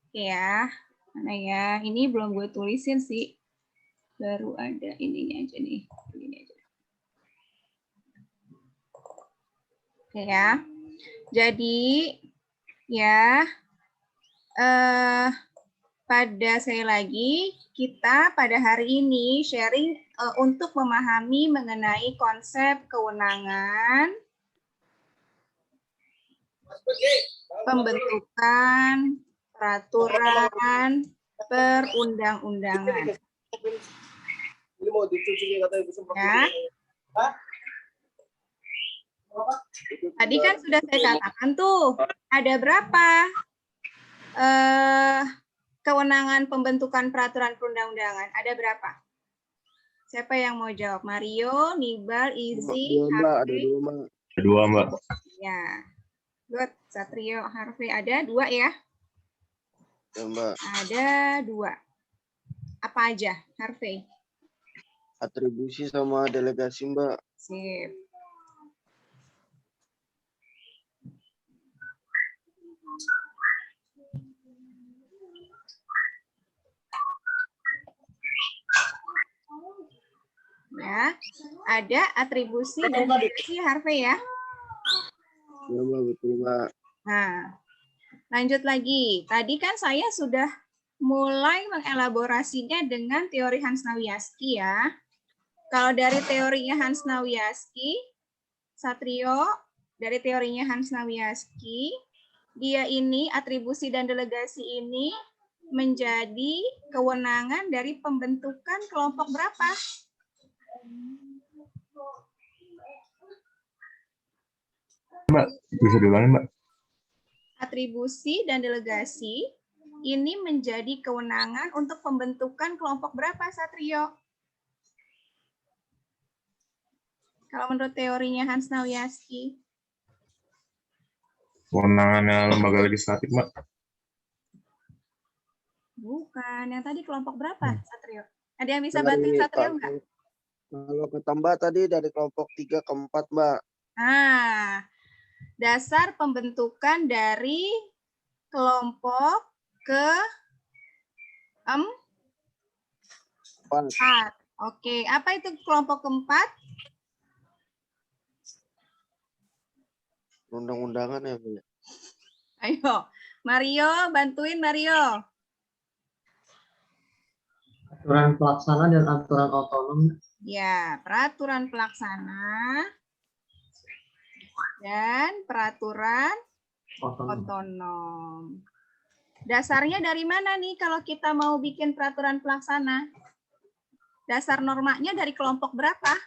Oke ya. Mana ya? Ini belum gue tulisin sih. Baru ada ininya aja nih. Ini aja. Oke ya. Jadi ya pada sekali lagi kita pada hari ini sharing untuk memahami mengenai konsep kewenangan, pembentukan peraturan perundang-undangan. Ya. Tadi kan sudah saya katakan tuh, ada berapa kewenangan pembentukan peraturan perundang-undangan? Ada berapa? Siapa yang mau jawab? Mario, Nibal, Izzy, Harvey? Ada dua, Mbak. Ya. Good. Satrio, Harvey. Ada 2 ya? Ya, Mbak. Ada 2. Apa aja, Harvey? Atribusi sama delegasi, Mbak. Sip. Ya, ada atribusi dan delegasi Harvey ya. Ya, Mbak, betul, Mbak. Nah, lanjut lagi. Tadi kan saya sudah mulai mengelaborasinya dengan teori Hans-Nawiaski ya. Kalau dari teorinya Hans-Nawiaski, Satrio, dari teorinya Hans-Nawiaski, dia ini atribusi dan delegasi ini menjadi kewenangan dari pembentukan kelompok berapa? Mbak, bisa diulangi, Mbak? Atribusi dan delegasi ini menjadi kewenangan untuk pembentukan kelompok berapa, Satrio? Kalau menurut teorinya Hans-Nawiaski. Kewenangannya lembaga legislatif, Mbak. Bukan, yang tadi kelompok berapa, Satrio? Ada yang bisa bantuin Satrio nggak? Kalau ketambah tadi dari kelompok 3 ke 4, Mbak. Nah, dasar pembentukan dari kelompok ke 4. Oke, apa itu kelompok keempat? Undang-undangan ya, Mbak. Ayo, Mario, bantuin Mario. Aturan pelaksana dan aturan otonom. Ya, peraturan pelaksana dan peraturan otonom. Dasarnya dari mana nih kalau kita mau bikin peraturan pelaksana? Dasar normanya dari kelompok berapa?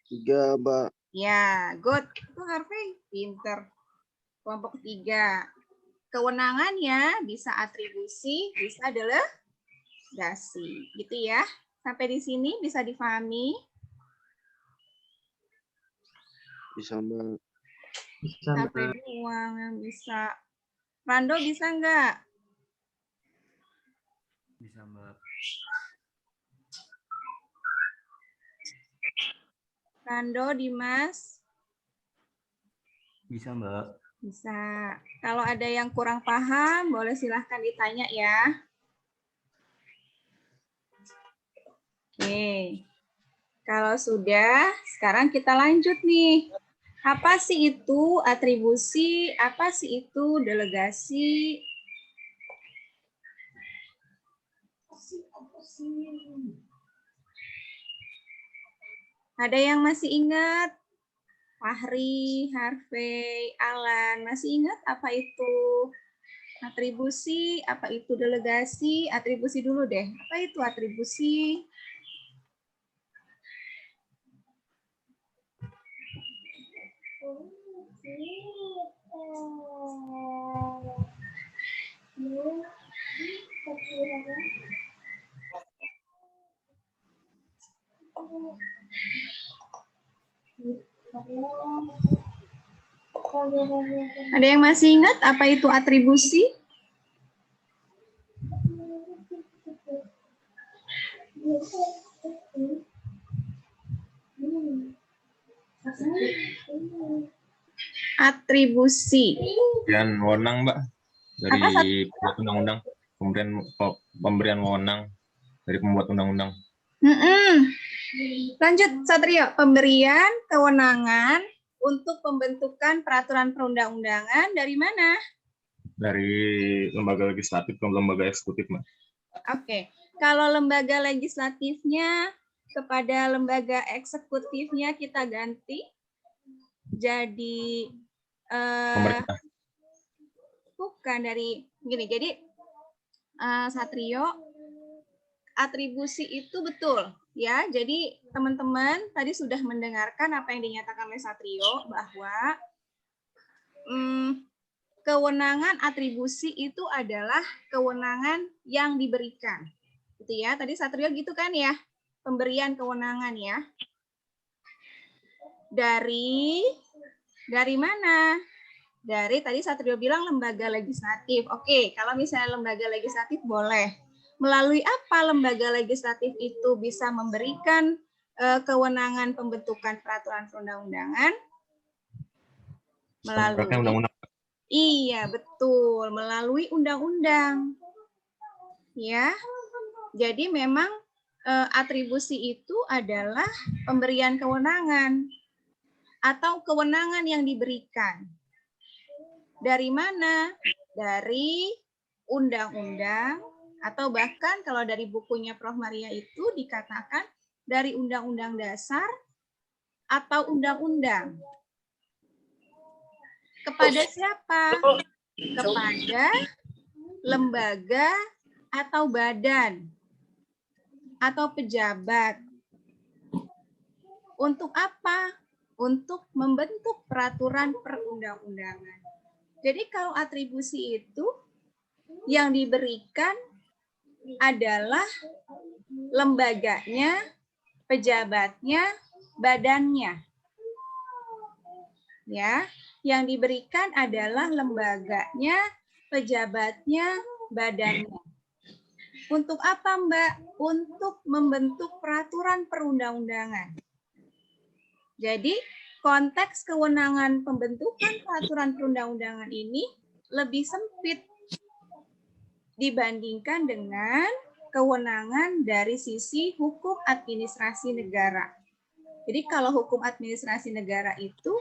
3, Mbak. Ya, good. Itu Harvey, pinter. Kelompok 3. Kewenangannya bisa atribusi, bisa delegasi. Gitu ya. Sampai di sini bisa difahami? Bisa, Mbak. Bisa, Sampai Mbak. doang yang bisa. Rando bisa nggak? Bisa, Mbak. Rando, Dimas? Bisa, Mbak. Bisa. Kalau ada yang kurang paham, boleh silahkan ditanya ya. Oke. Kalau sudah, sekarang kita lanjut nih. Apa sih itu atribusi? Apa sih itu delegasi? Ada yang masih ingat? Fahri, Harvey, Alan, masih ingat apa itu atribusi? Apa itu delegasi? Atribusi dulu deh. Apa itu atribusi? Ada yang masih ingat apa itu atribusi? Atribusi. Pemberian wewenang, Mbak, dari Apa, Sat? pembuat undang-undang. Pemberian wewenang dari pembuat undang-undang. Lanjut, Satrio. Pemberian kewenangan untuk pembentukan peraturan perundang-undangan dari mana? Dari lembaga legislatif ke lembaga eksekutif, Mbak. Oke. Kalau lembaga legislatifnya kepada lembaga eksekutifnya kita ganti jadi Pemerintah. bukan dari gini. Jadi Satrio, atribusi itu betul ya. Jadi teman-teman tadi sudah mendengarkan apa yang dinyatakan oleh Satrio bahwa kewenangan atribusi itu adalah kewenangan yang diberikan. Gitu ya. Tadi Satrio gitu kan ya. Pemberian kewenangan ya. Dari mana? Dari tadi Satrio bilang lembaga legislatif. Oke, kalau misalnya lembaga legislatif boleh. Melalui apa lembaga legislatif itu bisa memberikan kewenangan pembentukan peraturan perundang-undangan? Melalui undang-undang. Iya, betul, melalui undang-undang. Ya. Jadi memang atribusi itu adalah pemberian kewenangan atau kewenangan yang diberikan. Dari mana? Dari undang-undang atau bahkan kalau dari bukunya Prof. Maria itu dikatakan dari undang-undang dasar atau undang-undang. Kepada siapa? Kepada lembaga atau badan atau pejabat. Untuk apa? Untuk membentuk peraturan perundang-undangan. Jadi kalau atribusi itu yang diberikan adalah lembaganya, pejabatnya, badannya. Ya, yang diberikan adalah lembaganya, pejabatnya, badannya. Untuk apa, Mbak? Untuk membentuk peraturan perundang-undangan. Jadi, konteks kewenangan pembentukan peraturan perundang-undangan ini lebih sempit dibandingkan dengan kewenangan dari sisi hukum administrasi negara. Jadi kalau hukum administrasi negara itu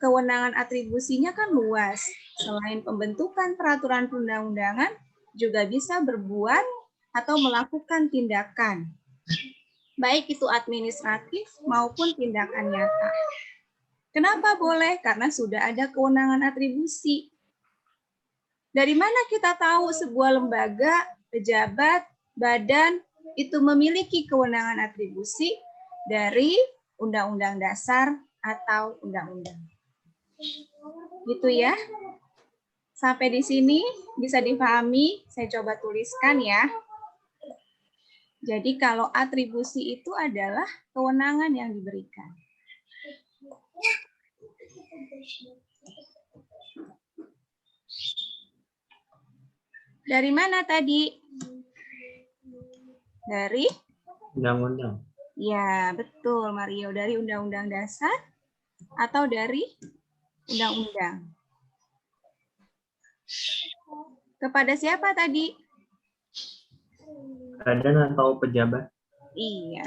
kewenangan atribusinya kan luas. Selain pembentukan peraturan perundang-undangan juga bisa berbuat atau melakukan tindakan. Baik itu administratif maupun tindakan nyata. Kenapa boleh? Karena sudah ada kewenangan atribusi. Dari mana kita tahu sebuah lembaga, pejabat, badan itu memiliki kewenangan atribusi? Dari Undang-Undang Dasar atau undang-undang. Gitu ya. Sampai di sini bisa dipahami, saya coba tuliskan ya. Jadi kalau atribusi itu adalah kewenangan yang diberikan. Dari mana tadi? Dari? Undang-undang. Ya, betul Mario. Dari Undang-Undang Dasar atau dari undang-undang. Kepada siapa tadi? Badan atau pejabat. Iya.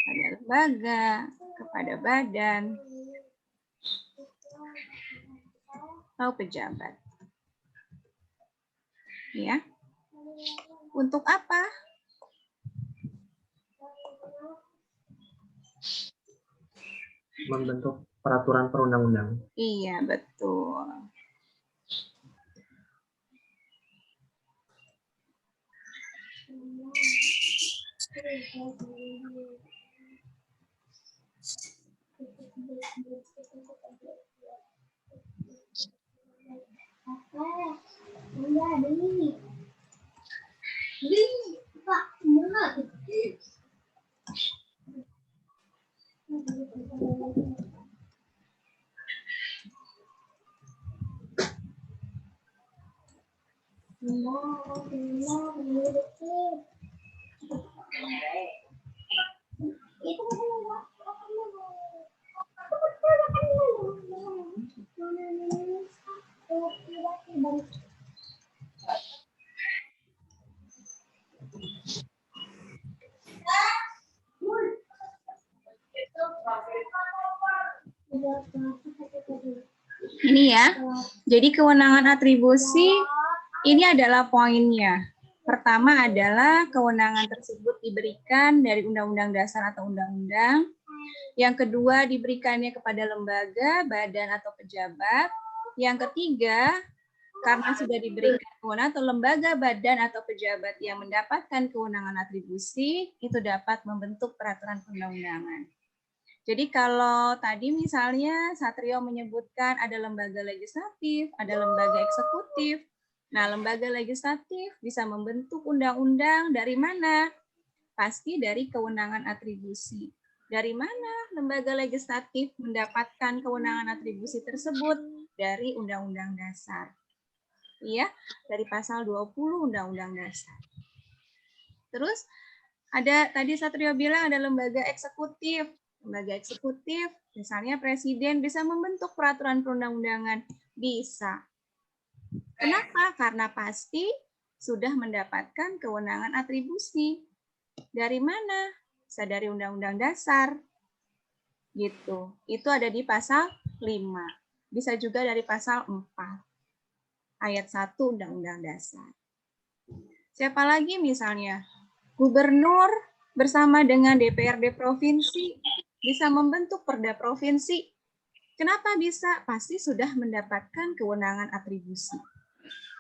Pada lembaga, kepada badan, atau pejabat. Ya. Untuk apa? Membentuk peraturan perundang-undangan. Iya, betul. Ini ya. Jadi kewenangan atribusi ini adalah poinnya. Pertama adalah kewenangan tersebut diberikan dari Undang-Undang Dasar atau Undang-Undang. Yang kedua diberikannya kepada lembaga, badan atau pejabat. Yang ketiga, karena sudah diberikan kewenangan atau lembaga, badan atau pejabat yang mendapatkan kewenangan atribusi, itu dapat membentuk peraturan perundang-undangan. Jadi kalau tadi misalnya Satrio menyebutkan ada lembaga legislatif, ada lembaga eksekutif. Nah, lembaga legislatif bisa membentuk undang-undang dari mana? Pasti dari kewenangan atribusi. Dari mana lembaga legislatif mendapatkan kewenangan atribusi tersebut? Dari Undang-Undang Dasar. Iya, dari pasal 20 Undang-Undang Dasar. Terus ada tadi Satrio bilang ada lembaga eksekutif. Lembaga eksekutif, misalnya presiden bisa membentuk peraturan perundang-undangan. Bisa. Kenapa? Karena pasti sudah mendapatkan kewenangan atribusi. Dari mana? Bisa dari Undang-Undang Dasar. Gitu. Itu ada di pasal 5. Bisa juga dari pasal 4. Ayat 1 Undang-Undang Dasar. Siapa lagi misalnya? Gubernur bersama dengan DPRD provinsi bisa membentuk perda provinsi. Kenapa bisa? Pasti sudah mendapatkan kewenangan atribusi.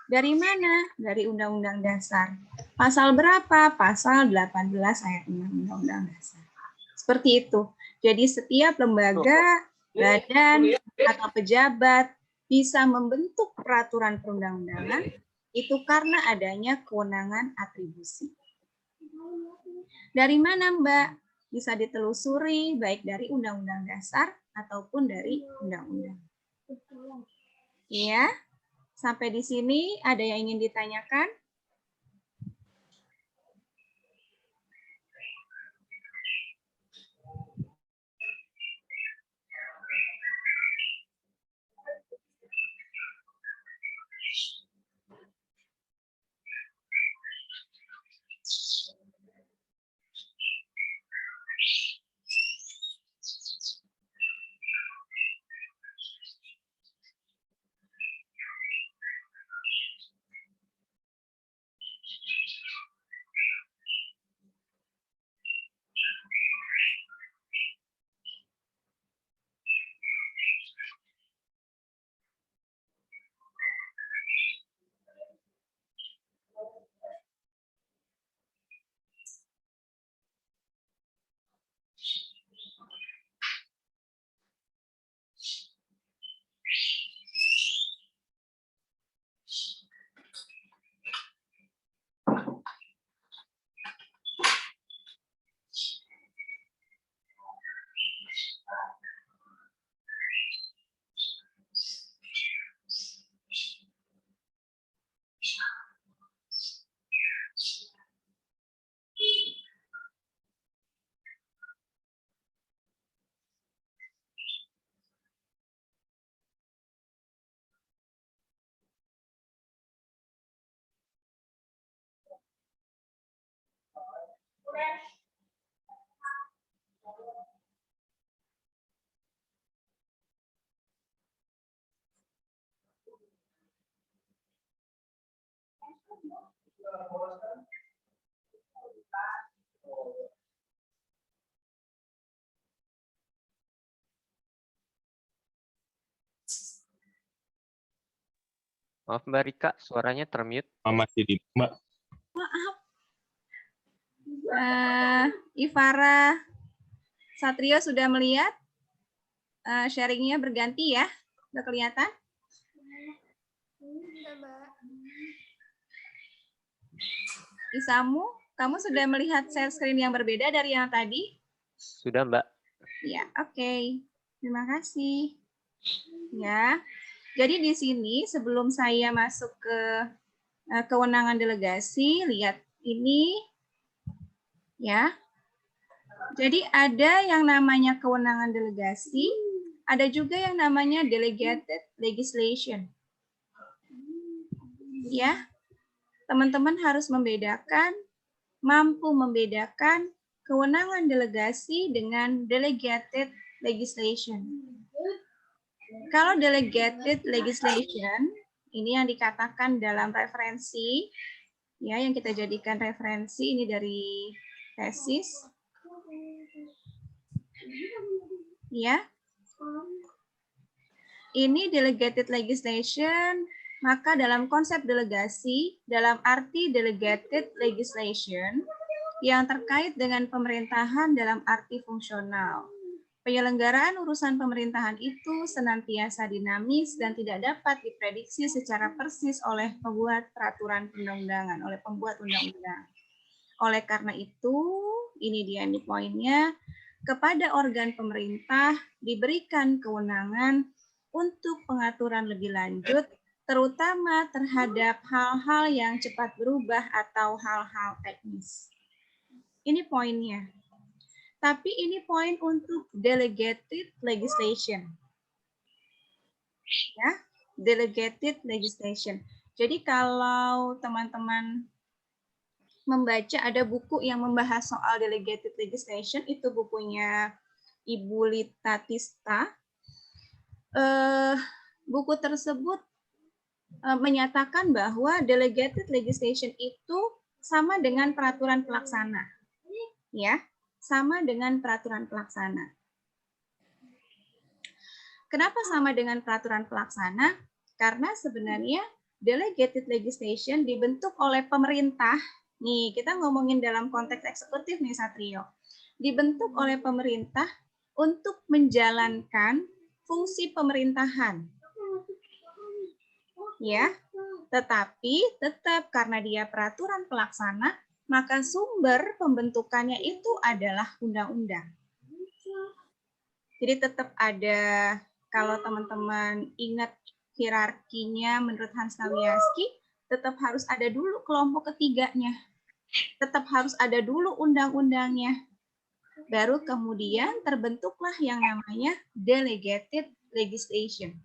Dari mana? Dari Undang-Undang Dasar. Pasal berapa? Pasal 18 ayat 6 Undang-Undang Dasar. Seperti itu. Jadi setiap lembaga, badan, atau pejabat bisa membentuk peraturan perundang-undangan itu karena adanya kewenangan atribusi. Dari mana, Mbak? Bisa ditelusuri baik dari Undang-Undang Dasar ataupun dari undang-undang. Iya, sampai di sini ada yang ingin ditanyakan? Maaf Mbak Rika, suaranya termute. Masih di Mbak. Maaf. Ivara Satrio sudah melihat sharingnya berganti ya? Sudah kelihatan? Isamu, kamu sudah melihat share screen yang berbeda dari yang tadi? Sudah Mbak. Ya, oke. Terima kasih. Ya. Jadi di sini sebelum saya masuk ke kewenangan delegasi, lihat ini ya. Jadi ada yang namanya kewenangan delegasi, ada juga yang namanya delegated legislation. Ya. Teman-teman harus mampu membedakan kewenangan delegasi dengan delegated legislation. Kalau delegated legislation, ini yang dikatakan dalam referensi, ya, yang kita jadikan referensi ini dari tesis, ya. Ini delegated legislation, maka dalam konsep delegasi, dalam arti delegated legislation, yang terkait dengan pemerintahan dalam arti fungsional. Penyelenggaraan urusan pemerintahan itu senantiasa dinamis dan tidak dapat diprediksi secara persis oleh pembuat peraturan perundang-undangan, oleh pembuat undang-undang. Oleh karena itu, ini dia nih poinnya, kepada organ pemerintah diberikan kewenangan untuk pengaturan lebih lanjut, terutama terhadap hal-hal yang cepat berubah atau hal-hal teknis. Ini poinnya. Tapi ini poin untuk delegated legislation. Ya, delegated legislation. Jadi kalau teman-teman membaca ada buku yang membahas soal delegated legislation, itu bukunya Ibu Lita Tista. Buku tersebut menyatakan bahwa delegated legislation itu sama dengan peraturan pelaksana. Ya, sama dengan peraturan pelaksana. Kenapa sama dengan peraturan pelaksana? Karena sebenarnya delegated legislation dibentuk oleh pemerintah. Nih, kita ngomongin dalam konteks eksekutif nih, Satrio. Dibentuk oleh pemerintah untuk menjalankan fungsi pemerintahan. Ya, tetapi tetap karena dia peraturan pelaksana, maka sumber pembentukannya itu adalah undang-undang. Jadi tetap ada, kalau teman-teman ingat hierarkinya menurut Hans Nawiaski, tetap harus ada dulu kelompok ketiganya. Tetap harus ada dulu undang-undangnya. Baru kemudian terbentuklah yang namanya delegated legislation.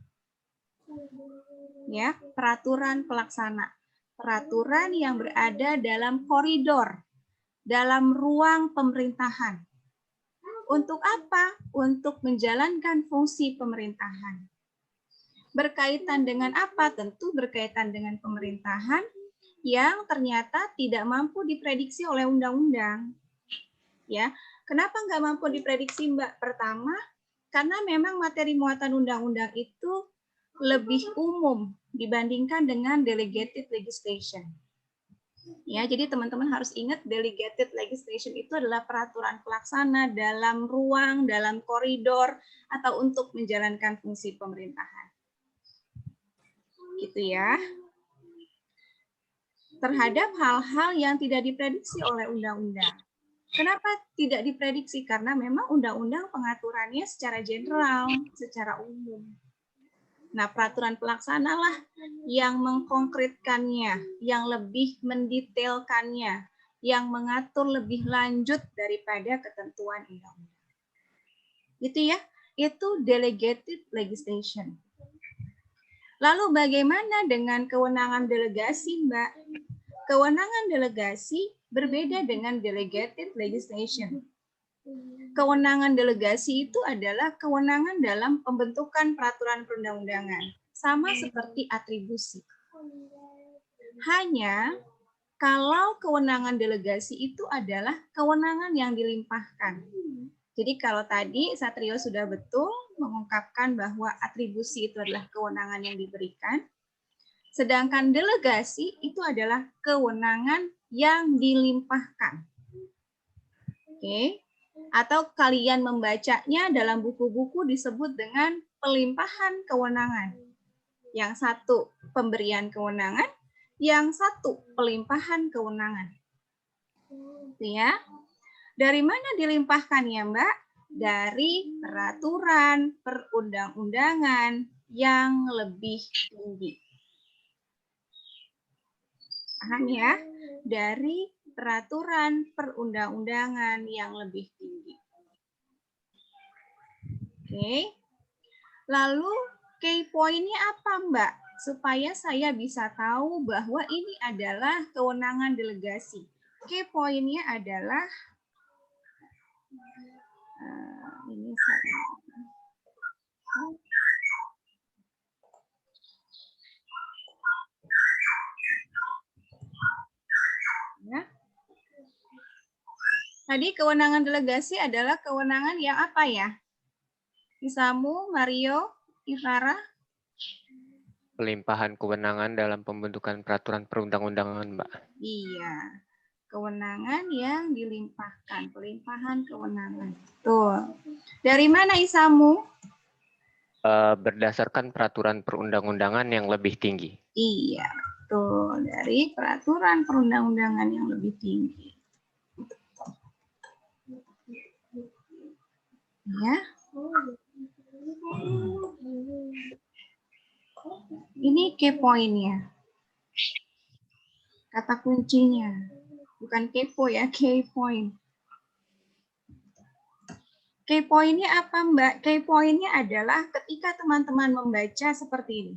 Ya, peraturan pelaksana. Peraturan yang berada dalam koridor, dalam ruang pemerintahan. Untuk apa? Untuk menjalankan fungsi pemerintahan. Berkaitan dengan apa? Tentu berkaitan dengan pemerintahan yang ternyata tidak mampu diprediksi oleh undang-undang. Ya, kenapa nggak mampu diprediksi, Mbak? Pertama, karena memang materi muatan undang-undang itu lebih umum dibandingkan dengan delegated legislation. Ya, jadi teman-teman harus ingat delegated legislation itu adalah peraturan pelaksana dalam ruang, dalam koridor, atau untuk menjalankan fungsi pemerintahan. Gitu ya. Terhadap hal-hal yang tidak diprediksi oleh undang-undang. Kenapa tidak diprediksi? Karena memang undang-undang pengaturannya secara general, secara umum. Nah, peraturan pelaksana lah yang mengkonkretkannya, yang lebih mendetailkannya, yang mengatur lebih lanjut daripada ketentuan undang-undang. Gitu ya, itu delegated legislation. Lalu bagaimana dengan kewenangan delegasi, Mbak? Kewenangan delegasi berbeda dengan delegated legislation. Kewenangan delegasi itu adalah kewenangan dalam pembentukan peraturan perundang-undangan, sama seperti atribusi. Hanya kalau kewenangan delegasi itu adalah kewenangan yang dilimpahkan. Jadi kalau tadi Satrio sudah betul mengungkapkan bahwa atribusi itu adalah kewenangan yang diberikan, sedangkan delegasi itu adalah kewenangan yang dilimpahkan. Oke. Atau kalian membacanya dalam buku-buku disebut dengan pelimpahan kewenangan. Yang satu pemberian kewenangan, yang satu pelimpahan kewenangan. Ya. Dari mana dilimpahkan ya, Mbak? Dari peraturan perundang-undangan yang lebih tinggi. Paham ya? Dari peraturan perundang-undangan yang lebih tinggi. Oke. Lalu key point-nya apa, Mbak? Supaya saya bisa tahu bahwa ini adalah kewenangan delegasi. Key point-nya adalah ini saya. Tadi kewenangan delegasi adalah kewenangan yang apa ya? Isamu, Mario, Ivara? Pelimpahan kewenangan dalam pembentukan peraturan perundang-undangan, Mbak. Iya, kewenangan yang dilimpahkan, pelimpahan kewenangan. Tuh. Dari mana Isamu? Berdasarkan peraturan perundang-undangan yang lebih tinggi. Iya, betul. Dari peraturan perundang-undangan yang lebih tinggi. Ya. Ini key point-nya. Kata kuncinya. Bukan kepo ya, key point. Key point-nya apa, Mbak? Key point-nya adalah ketika teman-teman membaca seperti ini.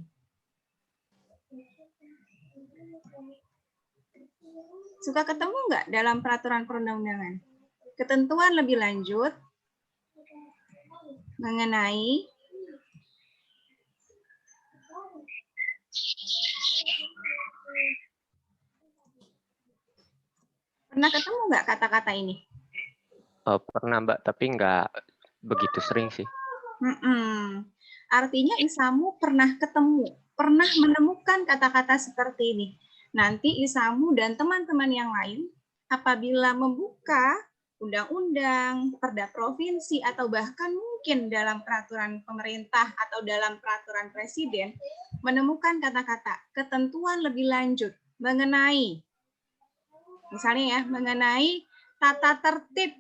Suka ketemu nggak dalam peraturan perundang-undangan? Ketentuan lebih lanjut mengenai pernah ketemu nggak kata-kata ini? Pernah, Mbak, tapi nggak begitu sering sih. Artinya Isamu pernah ketemu, pernah menemukan kata-kata seperti ini. Nanti Isamu dan teman-teman yang lain apabila membuka undang-undang, perda provinsi, atau bahkan mungkin dalam peraturan pemerintah atau dalam peraturan presiden, menemukan kata-kata ketentuan lebih lanjut mengenai, misalnya ya, mengenai tata tertib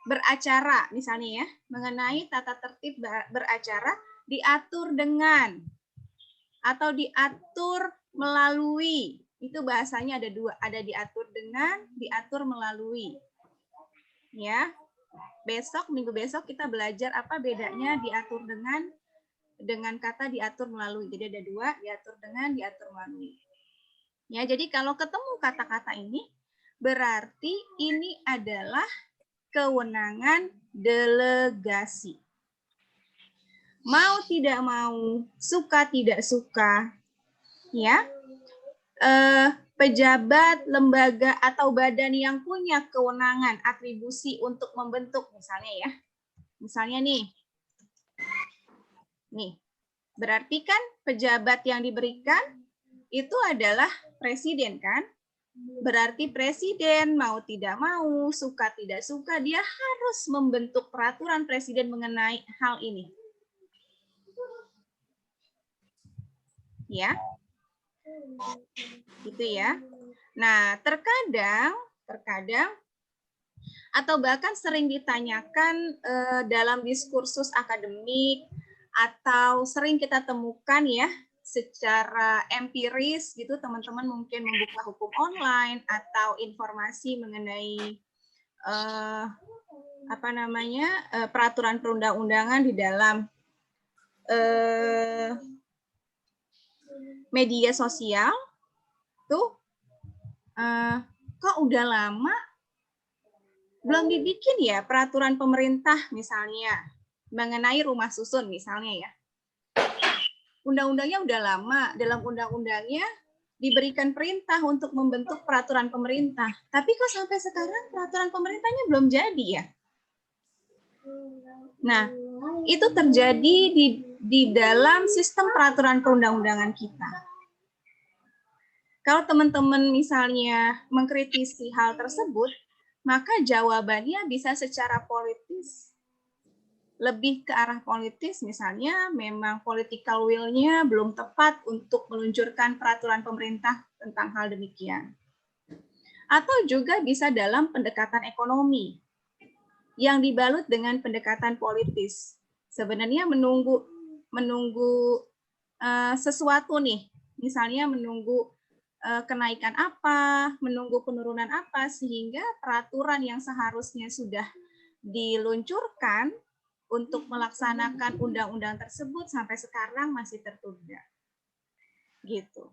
beracara, misalnya ya, mengenai tata tertib beracara diatur dengan atau diatur melalui. Itu bahasanya ada dua, ada diatur dengan, diatur melalui. Ya. Besok, minggu besok kita belajar apa bedanya diatur dengan kata diatur melalui. Jadi ada dua, diatur dengan, diatur melalui. Ya, jadi kalau ketemu kata-kata ini berarti ini adalah kewenangan delegasi. Mau tidak mau, suka tidak suka, ya, pejabat, lembaga, atau badan yang punya kewenangan atribusi untuk membentuk, misalnya ya, misalnya nih, berarti kan pejabat yang diberikan itu adalah presiden kan? Berarti presiden mau tidak mau, suka tidak suka, dia harus membentuk peraturan presiden mengenai hal ini. Ya. Gitu ya. Nah, terkadang atau bahkan sering ditanyakan dalam diskursus akademik atau sering kita temukan ya secara empiris gitu, teman-teman mungkin membuka hukum online atau informasi mengenai peraturan perundang-undangan di dalam media sosial tuh kok udah lama belum dibikin ya peraturan pemerintah misalnya mengenai rumah susun misalnya ya. Undang-undangnya udah lama, dalam undang-undangnya diberikan perintah untuk membentuk peraturan pemerintah. Tapi kok sampai sekarang peraturan pemerintahnya belum jadi ya? Nah, itu terjadi di dalam sistem peraturan perundang-undangan kita. Kalau teman-teman misalnya mengkritisi hal tersebut, maka jawabannya bisa secara politis. Lebih ke arah politis, misalnya memang political will-nya belum tepat untuk meluncurkan peraturan pemerintah tentang hal demikian. Atau juga bisa dalam pendekatan ekonomi yang dibalut dengan pendekatan politis. Sebenarnya menunggu sesuatu nih, misalnya menunggu kenaikan apa, menunggu penurunan apa, sehingga peraturan yang seharusnya sudah diluncurkan untuk melaksanakan undang-undang tersebut sampai sekarang masih tertunda. Gitu.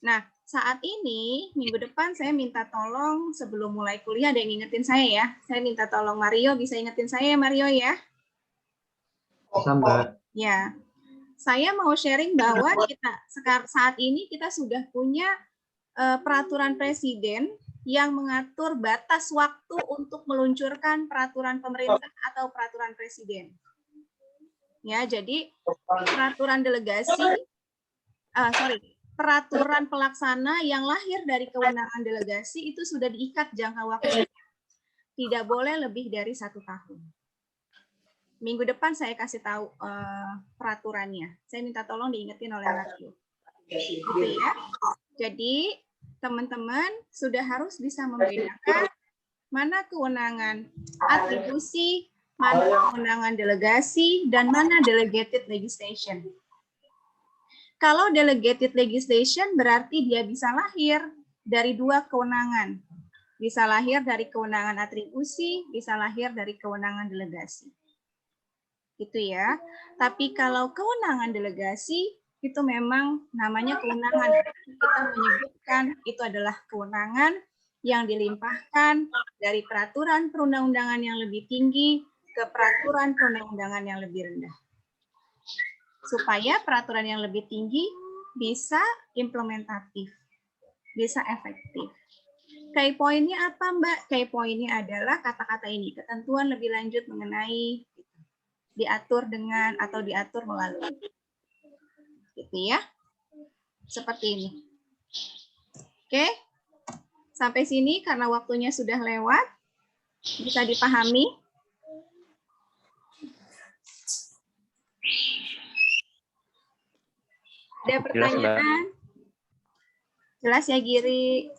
Nah, saat ini, minggu depan saya minta tolong sebelum mulai kuliah, ada yang ingetin saya ya. Saya minta tolong Mario, bisa ingetin saya Mario ya? Mbak. Ya. Saya mau sharing bahwa kita saat ini kita sudah punya peraturan presiden yang mengatur batas waktu untuk meluncurkan peraturan pemerintah atau peraturan presiden. Ya, jadi peraturan delegasi, peraturan pelaksana yang lahir dari kewenangan delegasi itu sudah diikat jangka waktunya. Tidak boleh lebih dari 1 tahun. Minggu depan saya kasih tahu peraturannya. Saya minta tolong diingetin oleh Mario. Gitu ya. Jadi teman-teman sudah harus bisa membedakan mana kewenangan atribusi, mana kewenangan delegasi, dan mana delegated legislation. Kalau delegated legislation berarti dia bisa lahir dari 2 kewenangan. Bisa lahir dari kewenangan atribusi, bisa lahir dari kewenangan delegasi. Gitu ya. Tapi kalau kewenangan delegasi itu memang namanya kewenangan. Kita menyebutkan itu adalah kewenangan yang dilimpahkan dari peraturan perundang-undangan yang lebih tinggi ke peraturan perundang-undangan yang lebih rendah. Supaya peraturan yang lebih tinggi bisa implementatif, bisa efektif. Key poinnya apa, Mbak? Key poinnya adalah kata-kata ini, ketentuan lebih lanjut mengenai diatur dengan atau diatur melalui. Gitu ya. Seperti ini. Oke. Sampai sini karena waktunya sudah lewat. Bisa dipahami? Ada pertanyaan? Jelas ya, Giri?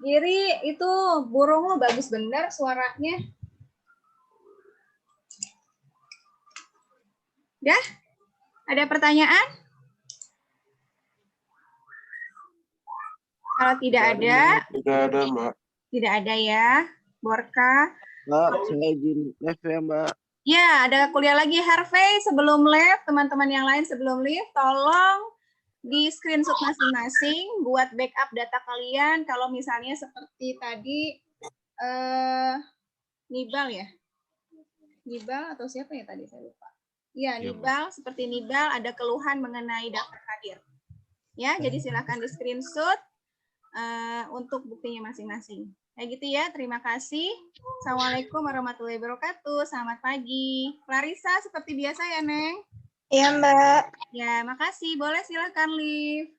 Giri, itu burung lo bagus bener suaranya. Ya? Ada pertanyaan? Kalau tidak ada, Tidak ada, Mbak. tidak ada ya. Borka. Mbak, saya izin live ya, Mbak. Ya, ada kuliah lagi Harvey sebelum live, teman-teman yang lain sebelum live, tolong di screenshot masing-masing buat backup data kalian. Kalau misalnya seperti tadi Nibal ya? Nibal atau siapa ya tadi saya lupa. Ya, Nibal, seperti Nibal ada keluhan mengenai daftar hadir. Ya, jadi silakan di screenshot untuk buktinya masing-masing. Kayak gitu ya, terima kasih. Assalamualaikum warahmatullahi wabarakatuh. Selamat pagi. Clarissa seperti biasa ya, Neng? Iya, Mbak. Ya, makasih. Boleh silakan, Liv.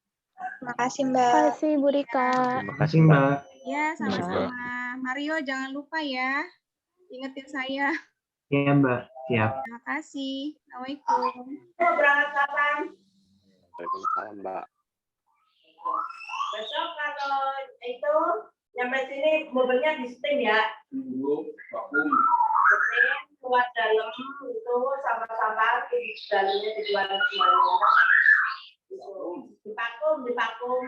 Makasih, Mbak. Terima kasih, Bu Rika. Terima kasih, Mbak. Ya, sama-sama. Mario, jangan lupa ya. Ingetin saya. Iya, Mbak. Siap. Terima kasih. Assalamualaikum. Waalaikumsalam, Mbak. Besok kalau itu nyampe sini mobilnya di setim ya. Setim buat dalam itu sama-sama di dalamnya dijual semuanya. Dipakum.